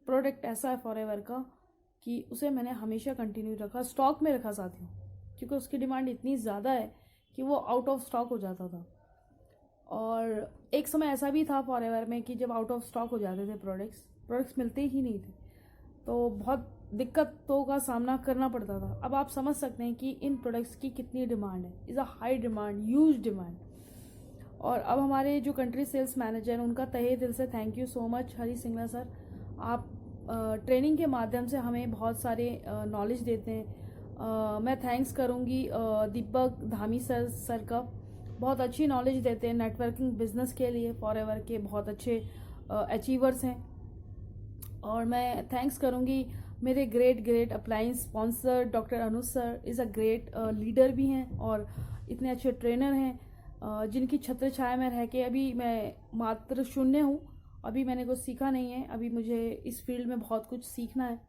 Product ऐसा है forever का कि उसे मैंने हमेशा कंटिन्यू रखा, स्टॉक में रखा साथियों, क्योंकि उसकी डिमांड इतनी ज़्यादा है कि वो आउट ऑफ स्टॉक हो जाता था। और एक समय ऐसा भी था फॉरएवर में कि जब आउट ऑफ स्टॉक हो जाते थे प्रोडक्ट्स मिलते ही नहीं थे, तो बहुत दिक्कतों का सामना करना पड़ता था। अब आप समझ सकते हैं कि इन प्रोडक्ट्स की कितनी डिमांड है, is a high demand, huge demand. और अब हमारे जो कंट्री सेल्स मैनेजर हैं उनका तहे दिल से thank you so much Hari Singla sir. आप ट्रेनिंग के माध्यम से हमें बहुत सारे नॉलेज देते हैं। मैं थैंक्स करूँगी दीपक धामी सर का, बहुत अच्छी नॉलेज देते हैं नेटवर्किंग बिजनेस के लिए, फॉरएवर के बहुत अच्छे अचीवर्स हैं। और मैं थैंक्स करूँगी मेरे great appliance sponsor doctor Anuj sir, is a great leader भी हैं और इतने अच्छे ट्रेनर हैं जिनकी छत्र छाया में रह के अभी मैं मात्र शून्य हूँ, अभी मैंने कुछ सीखा नहीं है, अभी मुझे इस फील्ड में बहुत कुछ सीखना है,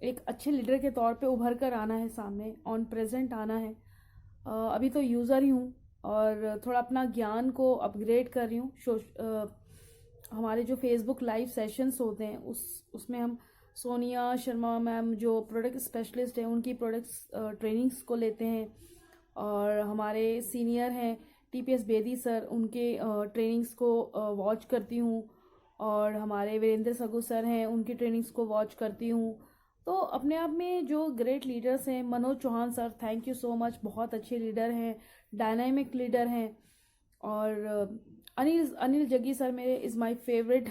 एक अच्छे लीडर के तौर पे उभर कर आना है, सामने ऑन प्रेजेंट आना है। अभी तो यूज़र ही हूँ और थोड़ा अपना ज्ञान को अपग्रेड कर रही हूँ। हमारे जो फेसबुक लाइव सेशंस होते हैं उसमें हम सोनिया शर्मा मैम जो प्रोडक्ट स्पेशलिस्ट हैं उनकी प्रोडक्ट्स ट्रेनिंग्स को लेते हैं, और हमारे सीनियर हैं टीपीएस बेदी सर, उनके ट्रेनिंग्स को वॉच करती हूँ, और हमारे वीरेंद्र सगु सर हैं उनकी ट्रेनिंग्स को वॉच करती हूँ। तो अपने आप में जो ग्रेट लीडर्स हैं, Manoj Chauhan sir thank you so much, बहुत अच्छे लीडर हैं, डायनामिक लीडर हैं। और अनिल अनिल जग्गी सर मेरे इज़ माय फेवरेट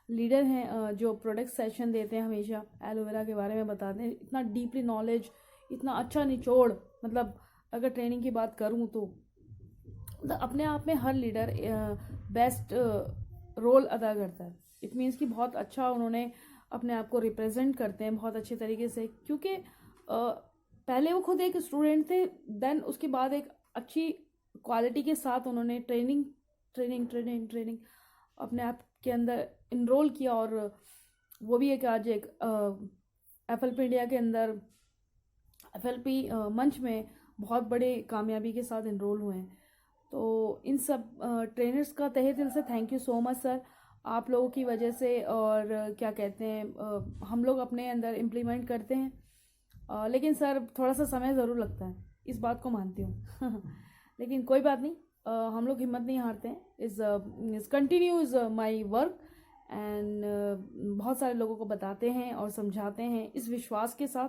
लीडर हैं जो प्रोडक्ट सेशन देते हैं, हमेशा एलोवेरा के बारे में बताते हैं, इतना डीपली नॉलेज, इतना अच्छा निचोड़, मतलब अगर ट्रेनिंग की बात करूँ तो मतलब अपने आप में हर लीडर बेस्ट रोल अदा करता है। इट मीन्स कि बहुत अच्छा उन्होंने अपने आप को रिप्रेजेंट करते हैं बहुत अच्छे तरीके से, क्योंकि पहले वो खुद एक स्टूडेंट थे, देन उसके बाद एक अच्छी क्वालिटी के साथ उन्होंने ट्रेनिंग अपने आप के अंदर इनरोल किया, और वो भी एक आज एक एफएलपी इंडिया के अंदर एफएलपी मंच में बहुत बड़े कामयाबी के साथ इनरोल हुए हैं। तो इन सब ट्रेनर्स का तहे दिल से thank you so much sir, आप लोगों की वजह से, और क्या कहते हैं हम लोग अपने अंदर इम्प्लीमेंट करते हैं, लेकिन सर थोड़ा सा समय ज़रूर लगता है, इस बात को मानती हूँ लेकिन कोई बात नहीं, हम लोग हिम्मत नहीं हारते हैं, is continues my work and बहुत सारे लोगों को बताते हैं और समझाते हैं इस विश्वास के साथ,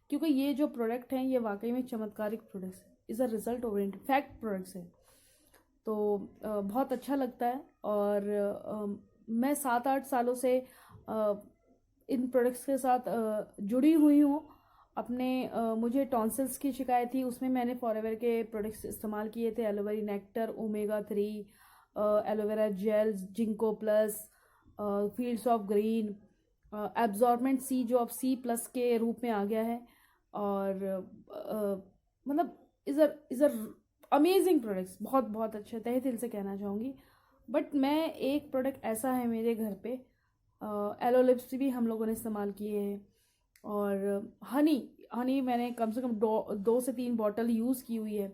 क्योंकि ये जो प्रोडक्ट हैं ये वाकई में चमत्कारिक products is a result oriented fact products है। तो बहुत अच्छा लगता है, और मैं 7-8 सालों से इन प्रोडक्ट्स के साथ जुड़ी हुई हूँ। अपने मुझे टॉन्सिल्स की शिकायत थी, उसमें मैंने फॉरएवर के प्रोडक्ट्स इस्तेमाल किए थे, aloe vera nectar, omega 3, aloe vera gels, ginkgo plus, fields of green, absorbent C जो अब C+ के रूप में आ गया है, और मतलब इज़ अ अमेजिंग प्रोडक्ट्स, बहुत बहुत अच्छे तहे दिल से कहना चाहूँगी। बट मैं एक प्रोडक्ट ऐसा है मेरे घर पे, एलो लिप्स भी हम लोगों ने इस्तेमाल किए हैं, और हनी मैंने कम से कम 2 से 3 बॉटल यूज़ की हुई है।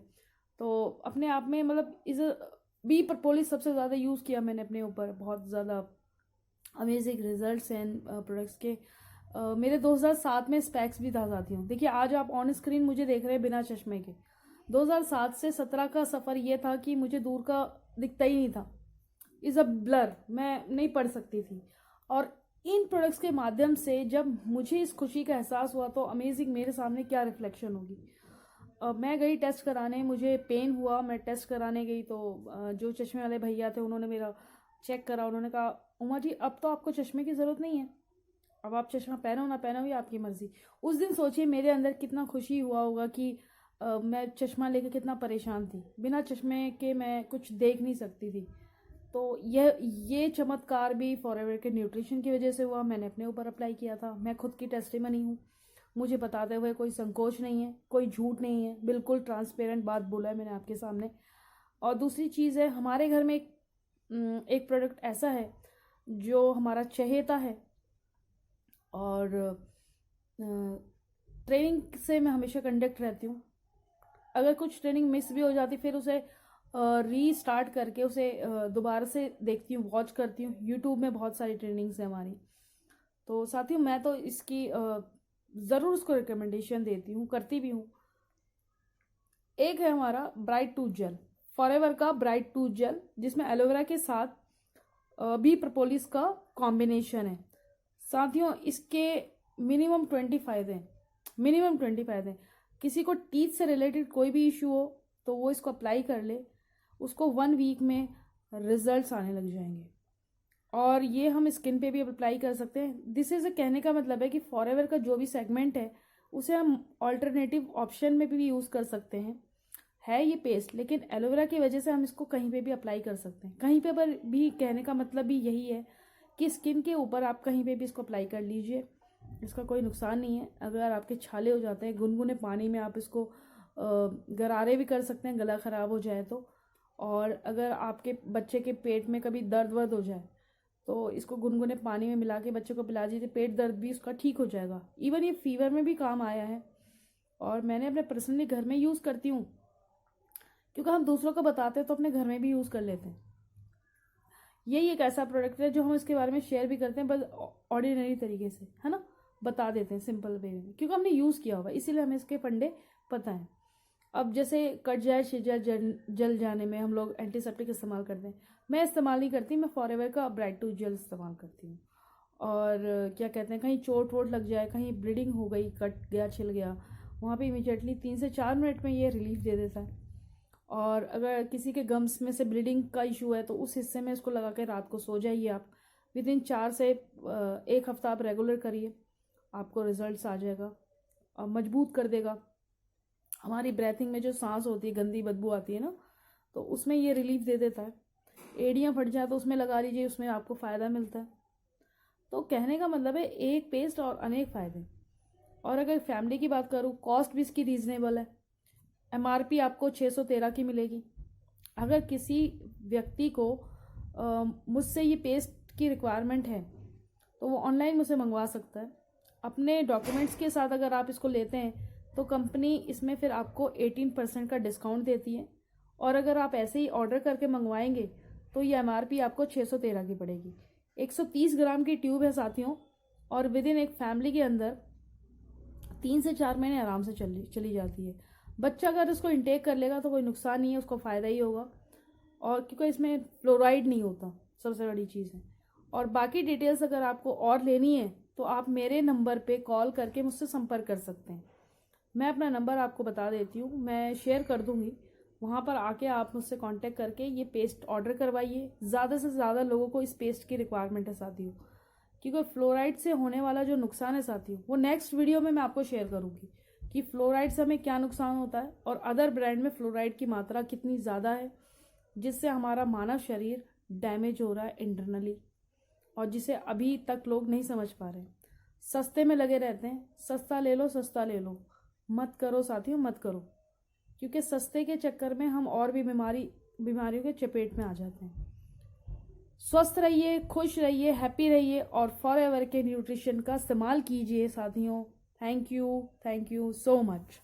तो अपने आप में मतलब इज़ बी प्रपोलिस सबसे ज़्यादा यूज़ किया मैंने अपने ऊपर, बहुत ज़्यादा अमेजिंग रिजल्ट्स हैं प्रोडक्ट्स के। मेरे 2007 में स्पेक्स भी था साथियों, देखिए आज आप ऑन स्क्रीन मुझे देख रहे हैं बिना चश्मे के, 2007 से 17 का सफ़र ये था कि मुझे दूर का दिखता ही नहीं था, इज़ अ ब्लर, मैं नहीं पढ़ सकती थी। और इन प्रोडक्ट्स के माध्यम से जब मुझे इस खुशी का एहसास हुआ तो अमेजिंग, मेरे सामने क्या रिफ्लेक्शन होगी। मैं गई टेस्ट कराने, मुझे पेन हुआ, मैं टेस्ट कराने गई तो जो चश्मे वाले भैया थे उन्होंने मेरा चेक करा, उन्होंने कहा उमा जी अब तो आपको चश्मे की ज़रूरत नहीं है, अब आप चश्मा पहनो ना पहनो ये आपकी मर्ज़ी। उस दिन सोचिए मेरे अंदर कितना खुशी हुआ होगा कि मैं चश्मा लेके कितना परेशान थी, बिना चश्मे के मैं कुछ देख नहीं सकती थी। तो ये चमत्कार भी फॉरएवर के न्यूट्रिशन की वजह से हुआ, मैंने अपने ऊपर अप्लाई किया था, मैं खुद की टेस्टिमनी हूँ, मुझे बताते हुए कोई संकोच नहीं है, कोई झूठ नहीं है, बिल्कुल ट्रांसपेरेंट बात बोला है मैंने आपके सामने। और दूसरी चीज़ है, हमारे घर में एक प्रोडक्ट ऐसा है जो हमारा चहेता है, और ट्रेनिंग से मैं हमेशा कंडक्ट रहती हूँ, अगर कुछ ट्रेनिंग मिस भी हो जाती फिर उसे रीस्टार्ट करके उसे दोबारा से देखती हूँ, वॉच करती हूँ, यूट्यूब में बहुत सारी ट्रेनिंग्स है हमारी। तो साथियों मैं तो इसकी ज़रूर उसको रिकमेंडेशन देती हूँ, करती भी हूँ। एक है हमारा ब्राइट टूथ जेल, फॉरएवर का ब्राइट टूथ जेल, जिसमें एलोवेरा के साथ भी प्रोपोलिस का कॉम्बिनेशन है। साथियों इसके मिनिमम 20 फायदे हैं, मिनिमम 20 फायदे हैं। किसी को टीथ से रिलेटेड कोई भी इशू हो तो वो इसको अप्लाई कर ले, उसको 1 वीक में रिजल्ट्स आने लग जाएंगे। और ये हम स्किन पे भी अप्लाई कर सकते हैं। दिस इज़ कहने का मतलब है कि फॉरएवर का जो भी सेगमेंट है उसे हम ऑल्टरनेटिव ऑप्शन में भी यूज़ कर सकते हैं। है ये पेस्ट, लेकिन एलोवेरा की वजह से हम इसको कहीं पे भी अप्लाई कर सकते हैं। कहीं पे पर भी कहने का मतलब भी यही है कि स्किन के ऊपर आप कहीं पे भी इसको अप्लाई कर लीजिए, इसका कोई नुकसान नहीं है। अगर आपके छाले हो जाते हैं, गुनगुने पानी में आप इसको गरारे भी कर सकते हैं गला ख़राब हो जाए तो। और अगर आपके बच्चे के पेट में कभी दर्द वर्द हो जाए तो इसको गुनगुने पानी में मिला के बच्चे को पिला दीजिए, पेट दर्द भी उसका ठीक हो जाएगा। इवन ये फीवर में भी काम आया है और मैंने अपने पर्सनली घर में यूज़ करती हूँ, क्योंकि हम दूसरों को बताते हैं तो अपने घर में भी यूज़ कर लेते हैं। यही एक ऐसा प्रोडक्ट है जो हम इसके बारे में शेयर भी करते हैं, बस ऑर्डिनरी तरीके से, है ना, बता देते हैं सिंपल वे में, क्योंकि हमने यूज़ किया होगा, इसीलिए हमें इसके फंडे पता हैं। अब जैसे कट जाए छिद जाए जल जाने में हम लोग एंटीसेप्टिक इस्तेमाल करते हैं, मैं इस्तेमाल नहीं करती, मैं फॉरएवर का ब्राइट टूथ जेल इस्तेमाल करती हूँ। और क्या कहते हैं, कहीं चोट वोट लग जाए, कहीं ब्लीडिंग हो गई, कट गया छिल गया, वहाँ पे इमीडिएटली 3 से 4 मिनट में ये रिलीफ दे देता है। और अगर किसी के गम्स में से ब्लीडिंग का इशू है तो उस हिस्से में इसको लगा के रात को सो जाइए आप। विदिन 4 से 1 हफ्ता आप रेगुलर करिए, आपको रिजल्ट्स आ जाएगा और मजबूत कर देगा। हमारी ब्रेथिंग में जो सांस होती है, गंदी बदबू आती है ना, तो उसमें ये रिलीफ दे देता है। एड़ियाँ फट जाए तो उसमें लगा लीजिए, उसमें आपको फ़ायदा मिलता है। तो कहने का मतलब है एक पेस्ट और अनेक फ़ायदे। और अगर फैमिली की बात करूँ, कॉस्ट भी इसकी रीज़नेबल है। MRP आपको 613 की मिलेगी। अगर किसी व्यक्ति को मुझसे ये पेस्ट की रिक्वायरमेंट है तो वो ऑनलाइन मुझसे मंगवा सकता है। अपने डॉक्यूमेंट्स के साथ अगर आप इसको लेते हैं तो कंपनी इसमें फिर आपको 18% का डिस्काउंट देती है। और अगर आप ऐसे ही ऑर्डर करके मंगवाएंगे तो ये MRP आपको 613 की पड़ेगी। 130 ग्राम की ट्यूब है साथियों, और विदिन एक फैमिली के अंदर 3 से 4 महीने आराम से चली जाती है। बच्चा अगर इसको इंटेक कर लेगा तो कोई नुकसान नहीं है, उसको फ़ायदा ही होगा। और क्योंकि इसमें फ्लोराइड नहीं होता, सबसे बड़ी चीज़ है। और बाकी डिटेल्स अगर आपको और लेनी है तो आप मेरे नंबर पे कॉल करके मुझसे संपर्क कर सकते हैं। मैं अपना नंबर आपको बता देती हूँ, मैं शेयर कर दूँगी, वहाँ पर आके आप मुझसे कांटेक्ट करके ये पेस्ट ऑर्डर करवाइए। ज़्यादा से ज़्यादा लोगों को इस पेस्ट की रिक्वायरमेंट है साथियों, क्योंकि फ्लोराइड से होने वाला जो नुकसान है साथियों, वो नेक्स्ट वीडियो में मैं आपको शेयर करूँगी कि फ्लोराइड से हमें क्या नुकसान होता है और अदर ब्रांड में फ्लोराइड की मात्रा कितनी ज़्यादा है, जिससे हमारा मानव शरीर डैमेज हो रहा है इंटरनली, और जिसे अभी तक लोग नहीं समझ पा रहे हैं। सस्ते में लगे रहते हैं, सस्ता ले लो, सस्ता ले लो, मत करो साथियों, मत करो, क्योंकि सस्ते के चक्कर में हम और भी बीमारियों के चपेट में आ जाते हैं। स्वस्थ रहिए, खुश रहिए, हैप्पी रहिए और फॉरएवर के न्यूट्रिशन का इस्तेमाल कीजिए साथियों। Thank you so much.